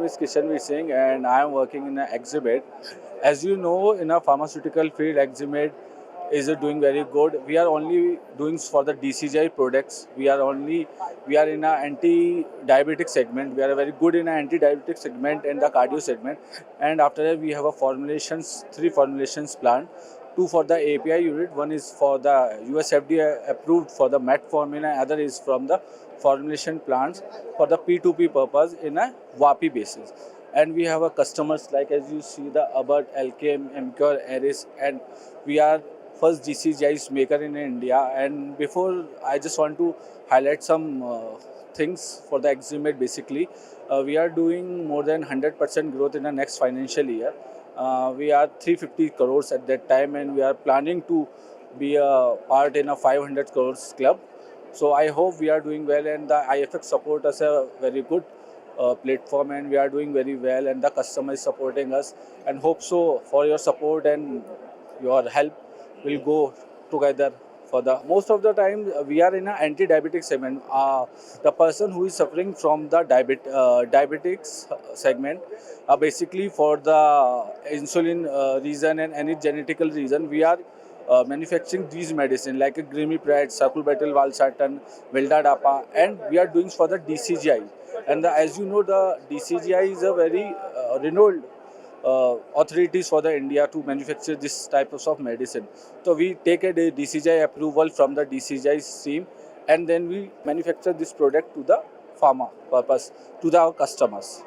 is Kishanveer Singh and I am working in Exemed. As you know, in a pharmaceutical field, Exemed is doing very good. We are only doing for the DCGI products. We are in a anti-diabetic segment. We are very good in an anti-diabetic segment and the cardio segment. And after that, we have a three formulations planned. Two for the API unit. One is for the US FDA approved for the metformin, and other is from the formulation plants for the P2P purpose in a WAPI basis. And we have a customers like as you see the Abbott, Alkem, Emcure, Eris, and we are first GCGI's maker in India. And before I just want to highlight some things for the Exemed basically. We are doing more than 100% growth in the next financial year. We are 350 crores at that time and we are planning to be a part in a 500 crores club. So I hope we are doing well and the IPHEX support us a very good platform and we are doing very well and the customer is supporting us and hope so for your support and your help will go together for the most of the time we are in an anti-diabetic segment. The person who is suffering from the diabetics segment, basically for the insulin reason and any genetical reason, we are manufacturing these medicine like a Grimipred, Sacubitril Valsartan, Vildadapa, and we are doing for the DCGI. And as you know, the DCGI is a very renowned authorities for the India to manufacture this type of medicine. So we take a DCGI approval from the DCGI team and then we manufacture this product to the pharma purpose to our customers.